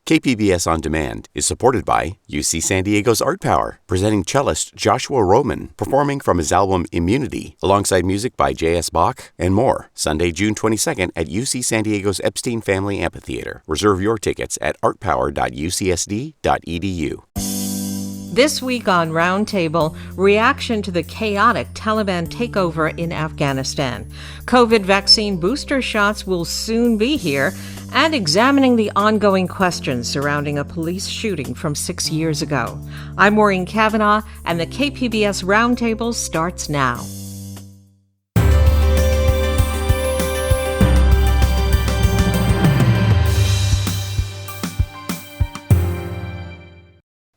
KPBS On Demand is supported by UC San Diego's Art Power, presenting cellist Joshua Roman, performing from his album Immunity, alongside music by J.S. Bach and more, Sunday, June 22nd at UC San Diego's Epstein Family Amphitheater. Reserve your tickets at artpower.ucsd.edu. This week on Roundtable, reaction to the chaotic Taliban takeover in Afghanistan. COVID vaccine booster shots will soon be here, and examining the ongoing questions surrounding a police shooting from 6 years ago. I'm Maureen Cavanaugh, and the KPBS Roundtable starts now.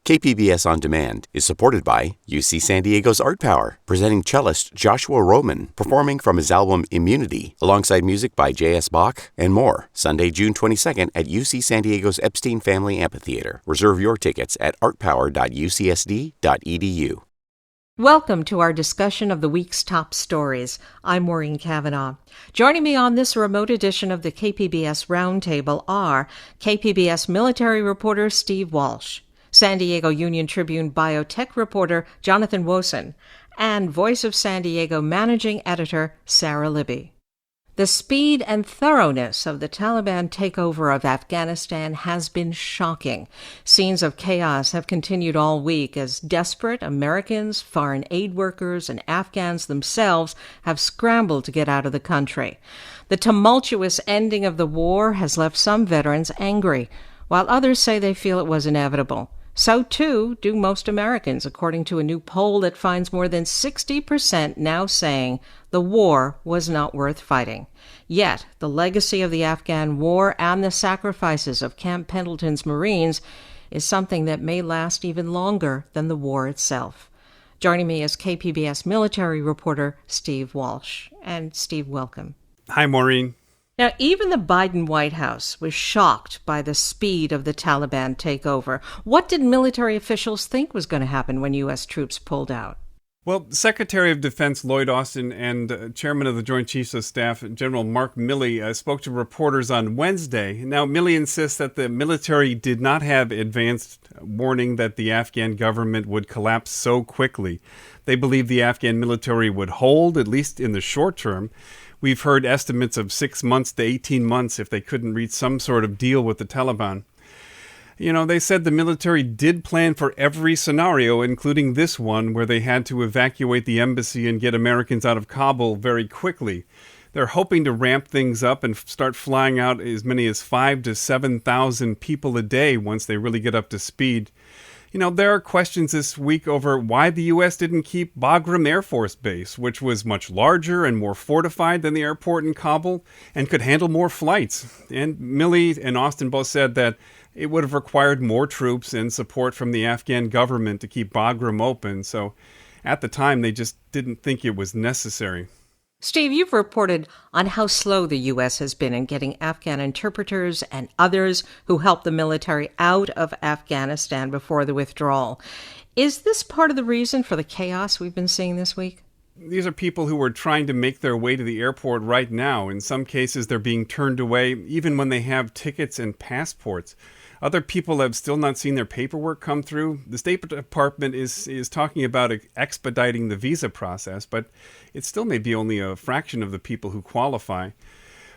KPBS On Demand is supported by UC San Diego's Art Power, presenting cellist Joshua Roman, performing from his album Immunity, alongside music by J.S. Bach and more, Sunday, June 22nd at UC San Diego's Epstein Family Amphitheater. Reserve your tickets at artpower.ucsd.edu. Welcome to our discussion of the week's top stories. I'm Maureen Cavanaugh. Joining me on this remote edition of the KPBS Roundtable are KPBS military reporter Steve Walsh, San Diego Union Tribune biotech reporter Jonathan Wosen, and Voice of San Diego managing editor Sarah Libby. The speed and thoroughness of the Taliban takeover of Afghanistan has been shocking. Scenes of chaos have continued all week as desperate Americans, foreign aid workers, and Afghans themselves have scrambled to get out of the country. The tumultuous ending of the war has left some veterans angry, while others say they feel it was inevitable. So, too, do most Americans, according to a new poll that finds more than 60% now saying the war was not worth fighting. Yet, the legacy of the Afghan war and the sacrifices of Camp Pendleton's Marines is something that may last even longer than the war itself. Joining me is KPBS military reporter Steve Walsh. And Steve, welcome. Hi, Maureen. Now, even the Biden White House was shocked by the speed of the Taliban takeover. What did military officials think was going to happen when U.S. troops pulled out? Well, Secretary of Defense Lloyd Austin and Chairman of the Joint Chiefs of Staff, General Mark Milley, spoke to reporters on Wednesday. Now, Milley insists that the military did not have advanced warning that the Afghan government would collapse so quickly. They believe the Afghan military would hold, at least in the short term. We've heard estimates of 6 months to 18 months if they couldn't reach some sort of deal with the Taliban. You know, they said the military did plan for every scenario, including this one, where they had to evacuate the embassy and get Americans out of Kabul very quickly. They're hoping to ramp things up and start flying out as many as 5,000 to 7,000 people a day once they really get up to speed. You know, there are questions this week over why the U.S. didn't keep Bagram Air Force Base, which was much larger and more fortified than the airport in Kabul and could handle more flights. And Milley and Austin both said that it would have required more troops and support from the Afghan government to keep Bagram open. So at the time, they just didn't think it was necessary. Steve, you've reported on how slow the U.S. has been in getting Afghan interpreters and others who helped the military out of Afghanistan before the withdrawal. Is this part of the reason for the chaos we've been seeing this week? These are people who are trying to make their way to the airport right now. In some cases, they're being turned away even when they have tickets and passports. Other people have still not seen their paperwork come through. The State Department is talking about expediting the visa process, but it still may be only a fraction of the people who qualify.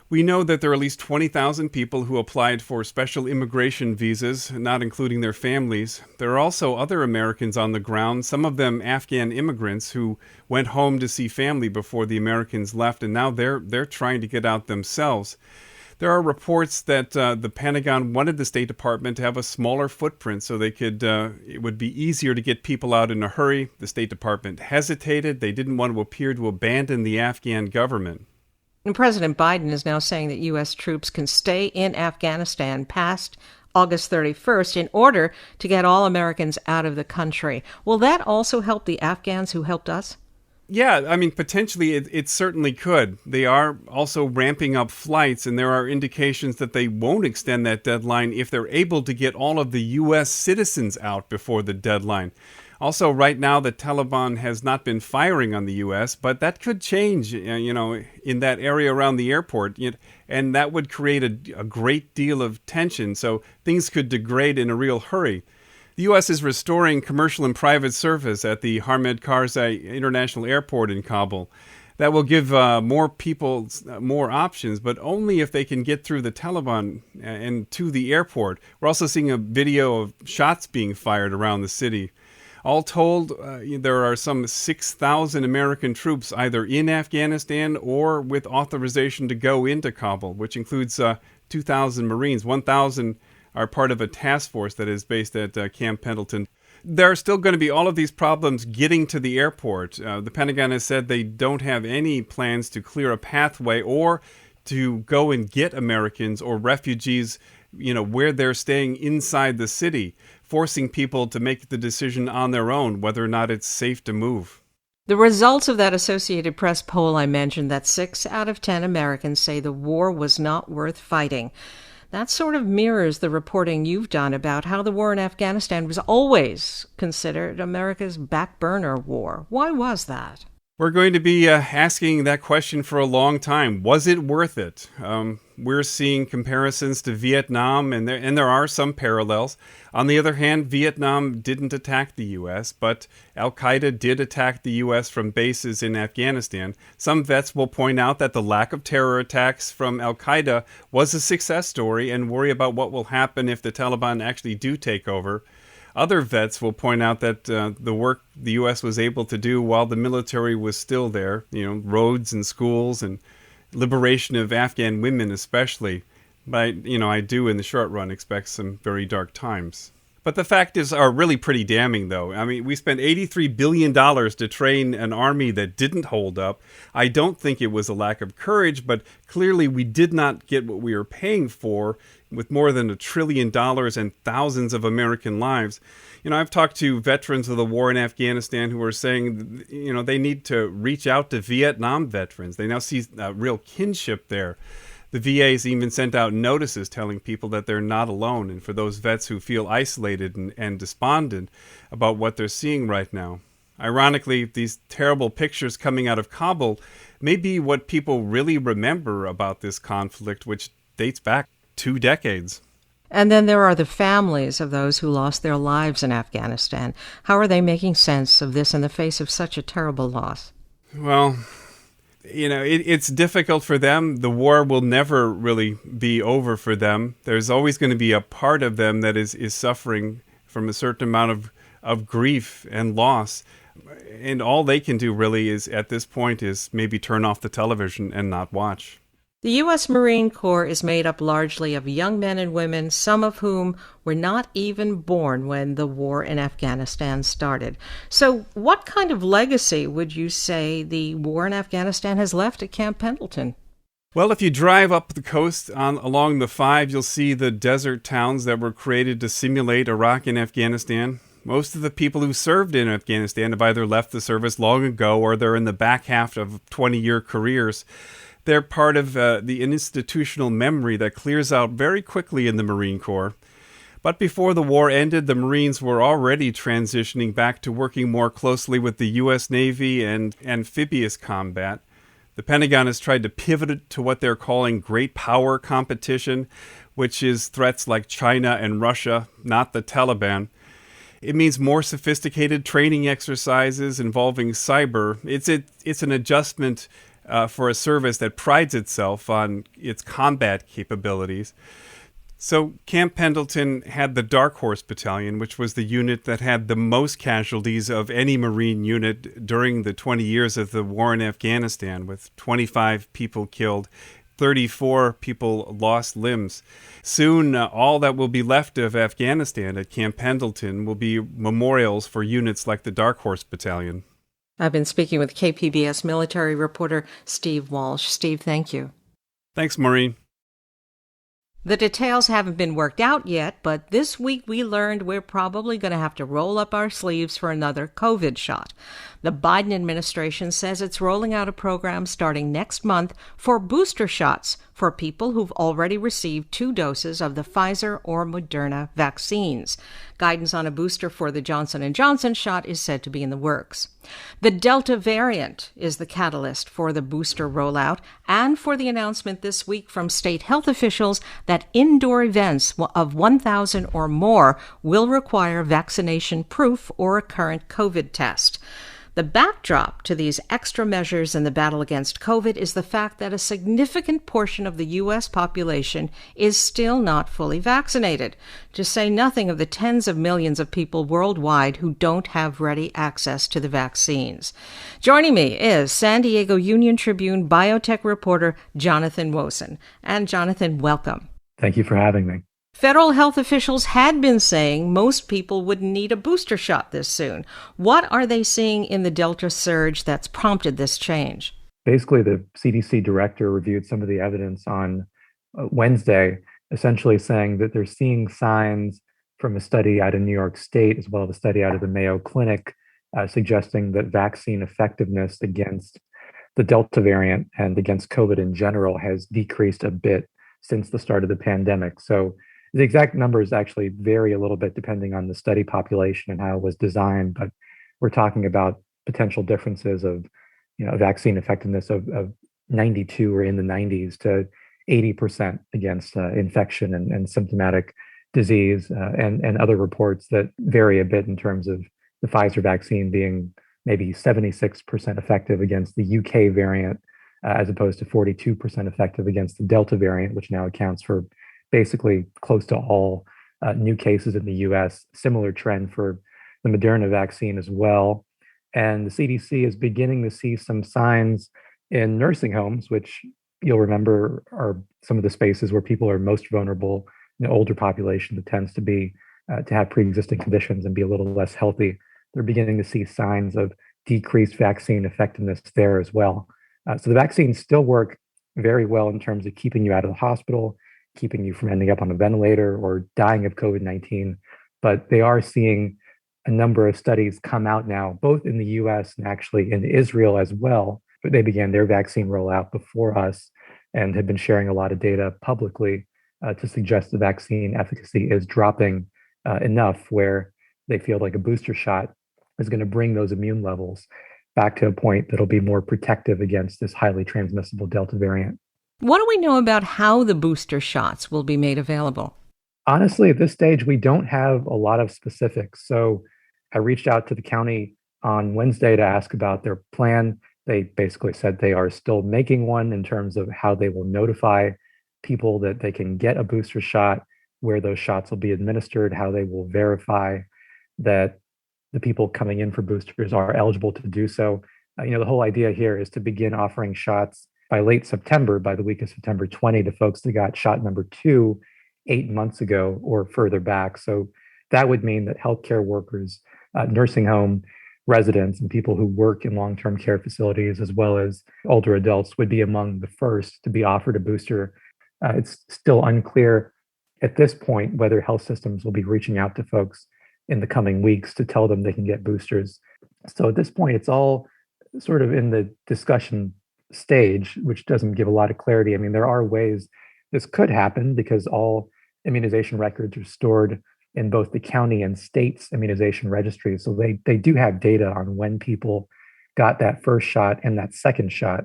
We know that there are at least 20,000 people who applied for special immigration visas, not including their families. There are also other Americans on the ground, some of them Afghan immigrants who went home to see family before the Americans left, and now they're trying to get out themselves. There are reports that the Pentagon wanted the State Department to have a smaller footprint so they could it would be easier to get people out in a hurry. The State Department hesitated. They didn't want to appear to abandon the Afghan government. And President Biden is now saying that U.S. troops can stay in Afghanistan past August 31st in order to get all Americans out of the country. Will that also help the Afghans who helped us? Yeah, I mean, potentially it certainly could. They are also ramping up flights, and there are indications that they won't extend that deadline if they're able to get all of the U.S. citizens out before the deadline. Also, right now, the Taliban has not been firing on the U.S., but that could change, in that area around the airport. and that would create a great deal of tension, so things could degrade in a real hurry. The U.S. is restoring commercial and private service at the Hamid Karzai International Airport in Kabul. That will give more people more options, but only if they can get through the Taliban and to the airport. We're also seeing a video of shots being fired around the city. All told, there are some 6,000 American troops either in Afghanistan or with authorization to go into Kabul, which includes 2,000 Marines. 1,000 are part of a task force that is based at Camp Pendleton. There are still going to be all of these problems getting to the airport. The Pentagon has said they don't have any plans to clear a pathway or to go and get Americans or refugees, where they're staying inside the city, forcing people to make the decision on their own whether or not it's safe to move. The results of that Associated Press poll I mentioned, that 6 out of 10 Americans say the war was not worth fighting. That sort of mirrors the reporting you've done about how the war in Afghanistan was always considered America's back burner war. Why was that? We're going to be asking that question for a long time. Was it worth it? We're seeing comparisons to Vietnam, and there are some parallels. On the other hand, Vietnam didn't attack the U.S., but Al-Qaeda did attack the U.S. from bases in Afghanistan. Some vets will point out that the lack of terror attacks from Al-Qaeda was a success story and worry about what will happen if the Taliban actually do take over. Other vets will point out that the work the U.S. was able to do while the military was still there, roads and schools and liberation of Afghan women especially. But, I do in the short run expect some very dark times. But the facts are really pretty damning, though. I mean, we spent $83 billion to train an army that didn't hold up. I don't think it was a lack of courage, but clearly we did not get what we were paying for with more than $1 trillion and thousands of American lives. I've talked to veterans of the war in Afghanistan who are saying, they need to reach out to Vietnam veterans. They now see a real kinship there. The VA's even sent out notices telling people that they're not alone, and for those vets who feel isolated and despondent about what they're seeing right now. Ironically, these terrible pictures coming out of Kabul may be what people really remember about this conflict, which dates back 2 decades. And then there are the families of those who lost their lives in Afghanistan. How are they making sense of this in the face of such a terrible loss? Well, it's difficult for them. The war will never really be over for them. There's always going to be a part of them that is suffering from a certain amount of grief and loss. And all they can do really is, at this point, is maybe turn off the television and not watch. The U.S. Marine Corps is made up largely of young men and women, some of whom were not even born when the war in Afghanistan started. So what kind of legacy would you say the war in Afghanistan has left at Camp Pendleton? Well, if you drive up the coast along the 5, you'll see the desert towns that were created to simulate Iraq and Afghanistan. Most of the people who served in Afghanistan have either left the service long ago or they're in the back half of 20-year careers. They're part of the institutional memory that clears out very quickly in the Marine Corps. But before the war ended, the Marines were already transitioning back to working more closely with the U.S. Navy and amphibious combat. The Pentagon has tried to pivot it to what they're calling great power competition, which is threats like China and Russia, not the Taliban. It means more sophisticated training exercises involving cyber. It's an adjustment for a service that prides itself on its combat capabilities. So Camp Pendleton had the Dark Horse Battalion, which was the unit that had the most casualties of any Marine unit during the 20 years of the war in Afghanistan, with 25 people killed, 34 people lost limbs. Soon, all that will be left of Afghanistan at Camp Pendleton will be memorials for units like the Dark Horse Battalion. I've been speaking with KPBS military reporter Steve Walsh. Steve, thank you. Thanks, Maureen. The details haven't been worked out yet, but this week we learned we're probably going to have to roll up our sleeves for another COVID shot. The Biden administration says it's rolling out a program starting next month for booster shots for people who've already received 2 doses of the Pfizer or Moderna vaccines. Guidance on a booster for the Johnson & Johnson shot is said to be in the works. The Delta variant is the catalyst for the booster rollout and for the announcement this week from state health officials that indoor events of 1,000 or more will require vaccination proof or a current COVID test. The backdrop to these extra measures in the battle against COVID is the fact that a significant portion of the U.S. population is still not fully vaccinated, to say nothing of the tens of millions of people worldwide who don't have ready access to the vaccines. Joining me is San Diego Union Tribune biotech reporter Jonathan Wosen. And Jonathan, welcome. Thank you for having me. Federal health officials had been saying most people wouldn't need a booster shot this soon. What are they seeing in the Delta surge that's prompted this change? Basically, the CDC director reviewed some of the evidence on Wednesday, essentially saying that they're seeing signs from a study out of New York State, as well as a study out of the Mayo Clinic, suggesting that vaccine effectiveness against the Delta variant and against COVID in general has decreased a bit since the start of the pandemic. So the exact numbers actually vary a little bit depending on the study population and how it was designed, but we're talking about potential differences of, vaccine effectiveness of 92 or in the 90s to 80% against infection and symptomatic disease, and other reports that vary a bit in terms of the Pfizer vaccine being maybe 76% effective against the UK variant, as opposed to 42% effective against the Delta variant, which now accounts for basically close to all new cases in the US. Similar trend for the Moderna vaccine as well. And the CDC is beginning to see some signs in nursing homes, which you'll remember are some of the spaces where people are most vulnerable, in the older population that tends to be to have pre-existing conditions and be a little less healthy. They're beginning to see signs of decreased vaccine effectiveness there as well. So the vaccines still work very well in terms of keeping you out of the hospital, keeping you from ending up on a ventilator or dying of COVID-19. But they are seeing a number of studies come out now, both in the US and actually in Israel as well. But they began their vaccine rollout before us and have been sharing a lot of data publicly to suggest the vaccine efficacy is dropping enough where they feel like a booster shot is going to bring those immune levels back to a point that'll be more protective against this highly transmissible Delta variant. What do we know about how the booster shots will be made available? Honestly, at this stage, we don't have a lot of specifics. So I reached out to the county on Wednesday to ask about their plan. They basically said they are still making one in terms of how they will notify people that they can get a booster shot, where those shots will be administered, how they will verify that the people coming in for boosters are eligible to do so. The whole idea here is to begin offering shots by late September, by the week of September 20, to folks that got shot number 2 8 months ago or further back. So that would mean that healthcare workers, nursing home residents, and people who work in long-term care facilities, as well as older adults, would be among the first to be offered a booster. It's still unclear at this point whether health systems will be reaching out to folks in the coming weeks to tell them they can get boosters. So at this point, it's all sort of in the discussion stage, which doesn't give a lot of clarity. I mean, there are ways this could happen because all immunization records are stored in both the county and state's immunization registries. So they do have data on when people got that first shot and that second shot.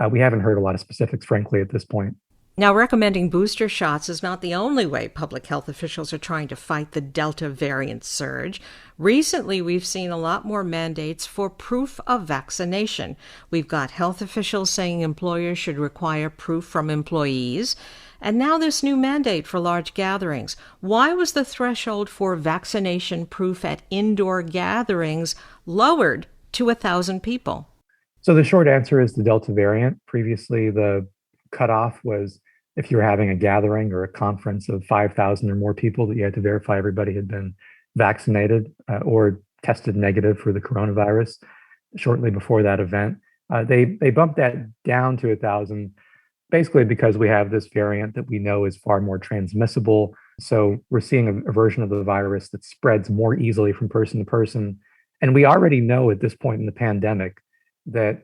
We haven't heard a lot of specifics, frankly, at this point. Now, recommending booster shots is not the only way public health officials are trying to fight the Delta variant surge. Recently, we've seen a lot more mandates for proof of vaccination. We've got health officials saying employers should require proof from employees. And now this new mandate for large gatherings. Why was the threshold for vaccination proof at indoor gatherings lowered to 1,000 people? So the short answer is the Delta variant. Previously, the cutoff was if you were having a gathering or a conference of 5,000 or more people, that you had to verify everybody had been vaccinated or tested negative for the coronavirus shortly before that event. They bumped that down to 1,000, basically because we have this variant that we know is far more transmissible. So we're seeing a version of the virus that spreads more easily from person to person. And we already know at this point in the pandemic that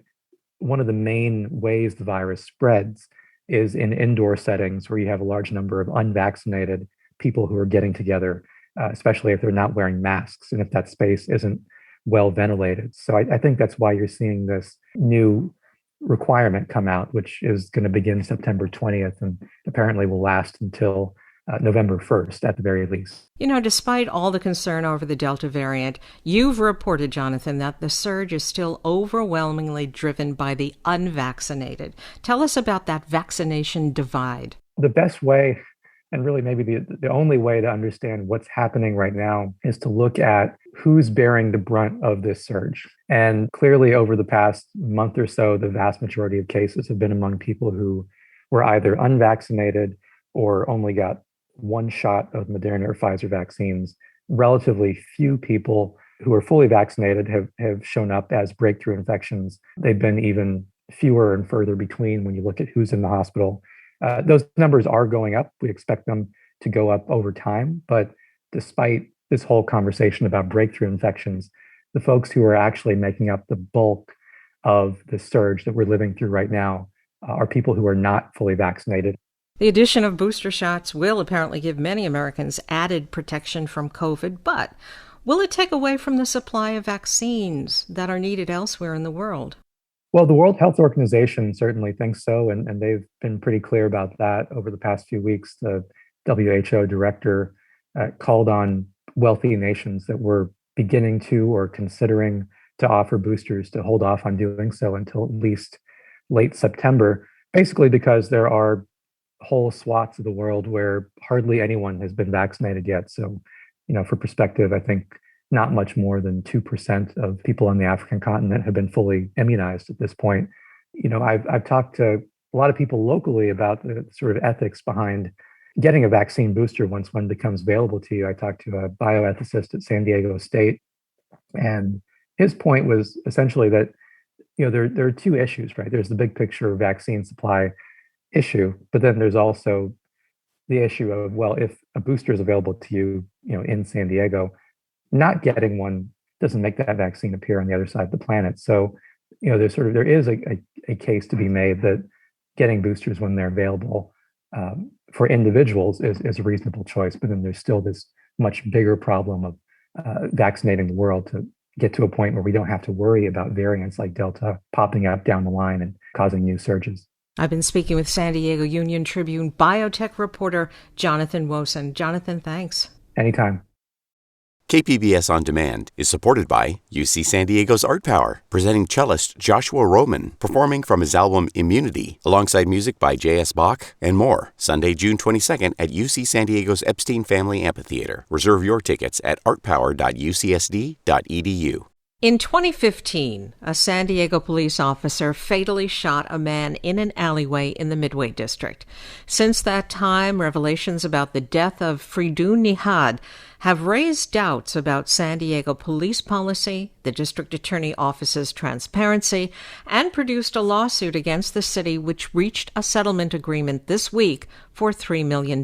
one of the main ways the virus spreads is in indoor settings where you have a large number of unvaccinated people who are getting together, especially if they're not wearing masks and if that space isn't well ventilated. So I think that's why you're seeing this new requirement come out, which is going to begin September 20th and apparently will last until November 1st at the very least. You know, despite all the concern over the Delta variant, you've reported, Jonathan, that the surge is still overwhelmingly driven by the unvaccinated. Tell us about that vaccination divide. The best way, and really maybe the only way to understand what's happening right now, is to look at who's bearing the brunt of this surge. And clearly over the past month or so, the vast majority of cases have been among people who were either unvaccinated or only got one shot of Moderna or Pfizer vaccines. Relatively few people who are fully vaccinated have shown up as breakthrough infections. They've been even fewer and further between when you look at who's in the hospital. Those numbers are going up. We expect them to go up over time. But despite this whole conversation about breakthrough infections, the folks who are actually making up the bulk of the surge that we're living through right now are people who are not fully vaccinated. The addition of booster shots will apparently give many Americans added protection from COVID, but will it take away from the supply of vaccines that are needed elsewhere in the world? Well, the World Health Organization certainly thinks so, and they've been pretty clear about that over the past few weeks. The WHO director called on wealthy nations that were beginning to or considering to offer boosters to hold off on doing so until at least late September, basically because there are whole swaths of the world where hardly anyone has been vaccinated yet. So, for perspective, I think not much more than 2% of people on the African continent have been fully immunized at this point. I've talked to a lot of people locally about the sort of ethics behind getting a vaccine booster once one becomes available to you. I talked to a bioethicist at San Diego State, and his point was essentially that there are two issues, right? There's the big picture vaccine supply issue, but then there's also the issue of, well, if a booster is available to you, in San Diego, not getting one doesn't make that vaccine appear on the other side of the planet. So, there is a case to be made that getting boosters when they're available for individuals is a reasonable choice. But then there's still this much bigger problem of vaccinating the world to get to a point where we don't have to worry about variants like Delta popping up down the line and causing new surges. I've been speaking with San Diego Union Tribune biotech reporter Jonathan Wosen. Jonathan, thanks. Anytime. KPBS On Demand is supported by UC San Diego's Art Power, presenting cellist Joshua Roman, performing from his album Immunity, alongside music by J.S. Bach and more. Sunday, June 22nd at UC San Diego's Epstein Family Amphitheater. Reserve your tickets at artpower.ucsd.edu. In 2015, a San Diego police officer fatally shot a man in an alleyway in the Midway District. Since that time, revelations about the death of Fridoun Nihad have raised doubts about San Diego police policy, the district attorney office's transparency, and produced a lawsuit against the city which reached a settlement agreement this week for $3 million.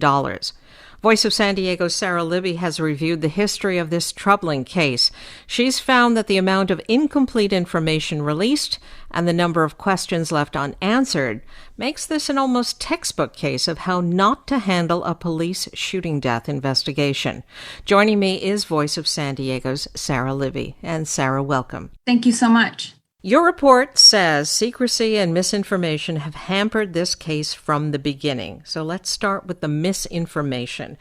Voice of San Diego's Sarah Libby has reviewed the history of this troubling case. She's found that the amount of incomplete information released and the number of questions left unanswered makes this an almost textbook case of how not to handle a police shooting death investigation. Joining me is Voice of San Diego's Sarah Libby. And Sarah, welcome. Thank you so much. Your report says secrecy and misinformation have hampered this case from the beginning. So let's start with the misinformation.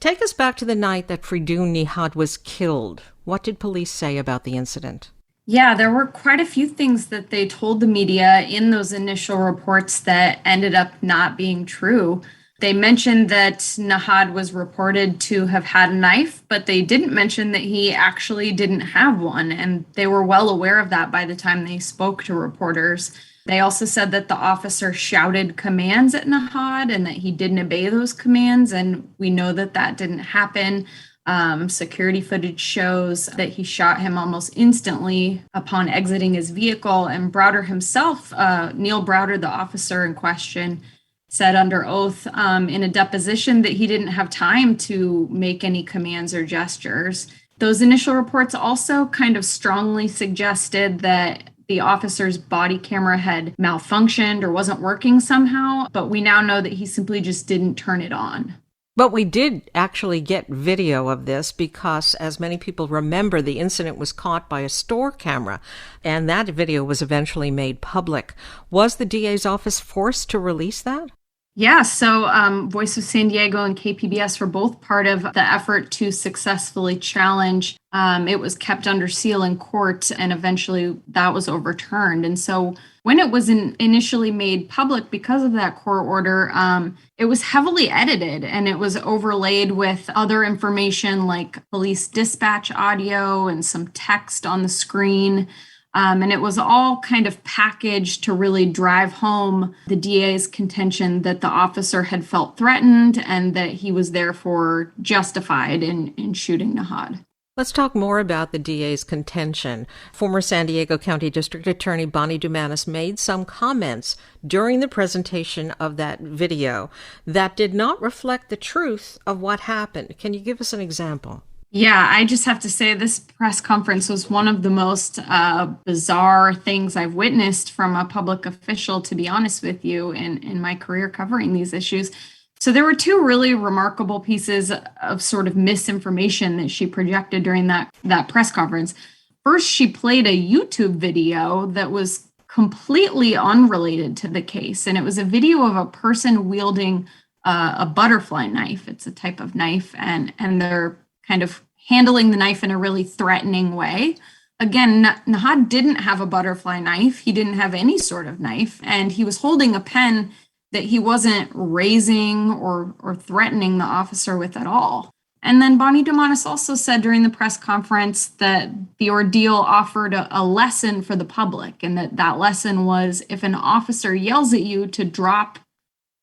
Take us back to the night that Fridoun Nihad was killed. What did police say about the incident? Yeah, there were quite a few things that they told the media in those initial reports that ended up not being true. They mentioned that Nihad was reported to have had a knife, but they didn't mention that he actually didn't have one, and they were well aware of that by the time they spoke to reporters. They also said that the officer shouted commands at Nihad and that he didn't obey those commands, and we know that that didn't happen. Security footage shows that he shot him almost instantly upon exiting his vehicle, and Browder himself, Neil Browder, the officer in question, said under oath in a deposition that he didn't have time to make any commands or gestures. Those initial reports also kind of strongly suggested that the officer's body camera had malfunctioned or wasn't working somehow, but we now know that he simply just didn't turn it on. But we did actually get video of this because, as many people remember, the incident was caught by a store camera, and that video was eventually made public. Was the DA's office forced to release that? Yeah, so Voice of San Diego and KPBS were both part of the effort to successfully challenge. It was kept under seal in court, and eventually that was overturned. And so when it was initially made public because of that court order, it was heavily edited and it was overlaid with other information like police dispatch audio and some text on the screen. And it was all kind of packaged to really drive home the DA's contention that the officer had felt threatened and that he was therefore justified in shooting Nahad. Let's talk more about the DA's contention. Former San Diego County District Attorney Bonnie Dumanis made some comments during the presentation of that video that did not reflect the truth of what happened. Can you give us an example? Yeah, I just have to say this press conference was one of the most bizarre things I've witnessed from a public official, to be honest with you, in my career covering these issues. So there were two really remarkable pieces of sort of misinformation that she projected during that press conference. First, she played a YouTube video that was completely unrelated to the case, and it was a video of a person wielding a butterfly knife. It's a type of knife, and they're kind of handling the knife in a really threatening way. Again, Nahad didn't have a butterfly knife. He didn't have any sort of knife, and he was holding a pen that he wasn't raising or threatening the officer with at all. And then Bonnie Dumanis also said during the press conference that the ordeal offered a lesson for the public, and that lesson was if an officer yells at you to drop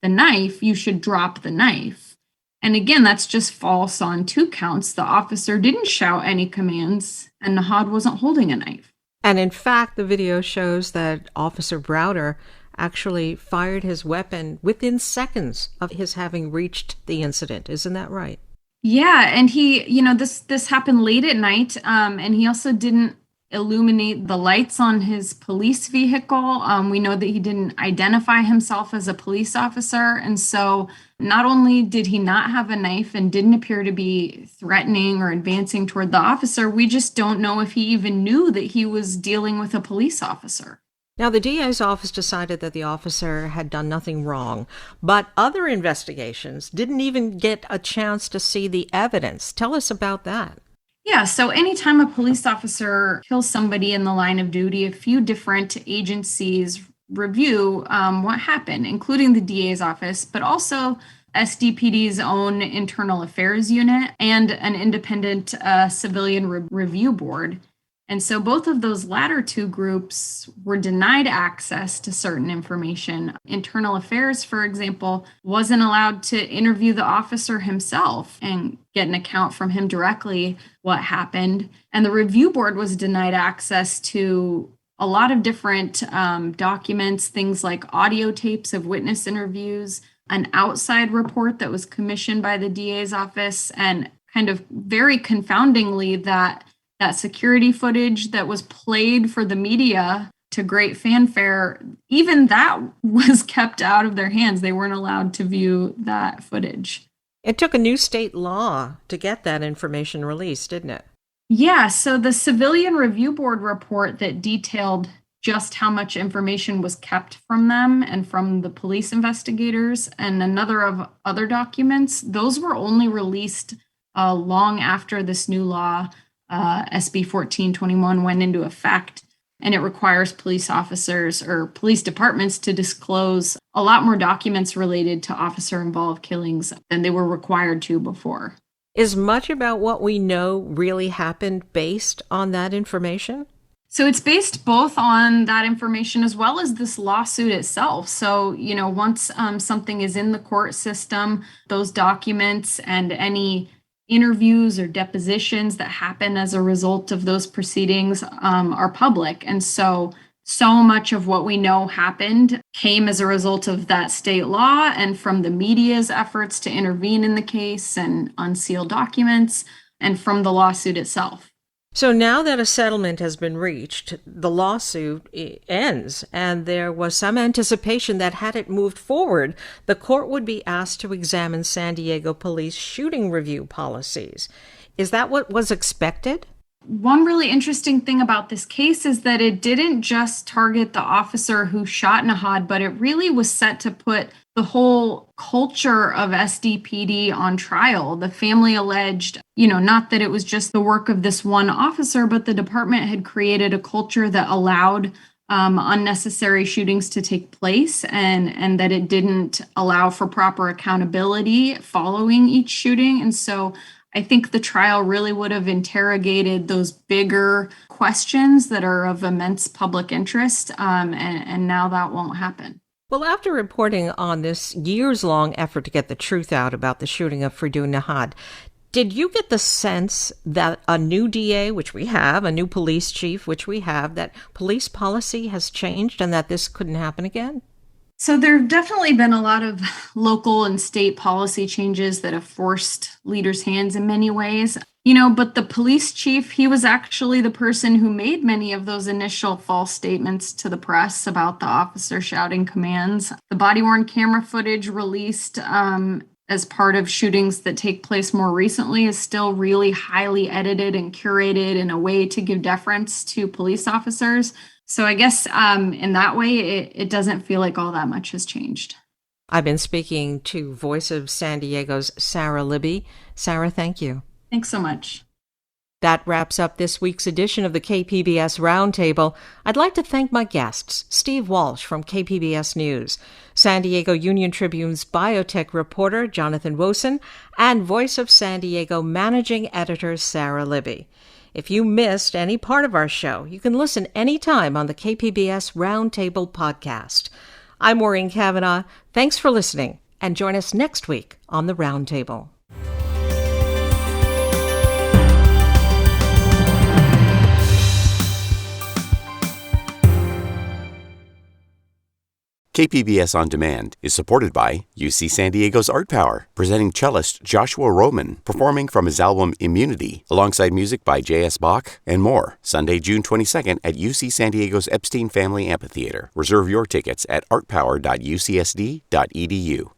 the knife, you should drop the knife. And again, that's just false on two counts. The officer didn't shout any commands, and Nahad wasn't holding a knife. And in fact, the video shows that Officer Browder actually fired his weapon within seconds of his having reached the incident. Isn't that right? Yeah, and he, this happened late at night, and he also didn't illuminate the lights on his police vehicle. We know that he didn't identify himself as a police officer, and so not only did he not have a knife and didn't appear to be threatening or advancing toward the officer, we just don't know if he even knew that he was dealing with a police officer. Now, the DA's office decided that the officer had done nothing wrong, but other investigations didn't even get a chance to see the evidence. Tell us about that. Yeah, so anytime a police officer kills somebody in the line of duty, a few different agencies review what happened, including the DA's office, but also SDPD's own internal affairs unit and an independent civilian review board. And so both of those latter two groups were denied access to certain information. Internal Affairs, for example, wasn't allowed to interview the officer himself and get an account from him directly what happened. And the review board was denied access to a lot of different documents, things like audio tapes of witness interviews, an outside report that was commissioned by the DA's office, and kind of very confoundingly that security footage that was played for the media to great fanfare, even that was kept out of their hands. They weren't allowed to view that footage. It took a new state law to get that information released, didn't it? Yeah, so the Civilian Review Board report that detailed just how much information was kept from them and from the police investigators and another of other documents, those were only released long after this new law SB 1421 went into effect, and it requires police officers or police departments to disclose a lot more documents related to officer-involved killings than they were required to before. Is much about what we know really happened based on that information? So it's based both on that information as well as this lawsuit itself. So, once something is in the court system, those documents and any interviews or depositions that happen as a result of those proceedings are public. And so much of what we know happened came as a result of that state law and from the media's efforts to intervene in the case and unseal documents and from the lawsuit itself. So now that a settlement has been reached, the lawsuit ends, and there was some anticipation that had it moved forward, the court would be asked to examine San Diego police shooting review policies. Is that what was expected? One really interesting thing about this case is that it didn't just target the officer who shot Nahad, but it really was set to put the whole culture of SDPD on trial. The family alleged, not that it was just the work of this one officer, but the department had created a culture that allowed unnecessary shootings to take place, and that it didn't allow for proper accountability following each shooting. And so I think the trial really would have interrogated those bigger questions that are of immense public interest, and now that won't happen. Well, after reporting on this years-long effort to get the truth out about the shooting of Firdou Nahad, did you get the sense that a new DA, which we have, a new police chief, which we have, that police policy has changed and that this couldn't happen again? So there have definitely been a lot of local and state policy changes that have forced leaders' hands in many ways. But the police chief, he was actually the person who made many of those initial false statements to the press about the officer shouting commands. The body-worn camera footage released as part of shootings that take place more recently is still really highly edited and curated in a way to give deference to police officers. So I guess in that way, it doesn't feel like all that much has changed. I've been speaking to Voice of San Diego's Sarah Libby. Sarah, thank you. Thanks so much. That wraps up this week's edition of the KPBS Roundtable. I'd like to thank my guests, Steve Walsh from KPBS News, San Diego Union Tribune's biotech reporter Jonathan Wosen, and Voice of San Diego managing editor Sarah Libby. If you missed any part of our show, you can listen anytime on the KPBS Roundtable podcast. I'm Maureen Cavanaugh. Thanks for listening, and join us next week on the Roundtable. KPBS On Demand is supported by UC San Diego's Art Power, presenting cellist Joshua Roman, performing from his album Immunity, alongside music by J.S. Bach and more. Sunday, June 22nd at UC San Diego's Epstein Family Amphitheater. Reserve your tickets at artpower.ucsd.edu.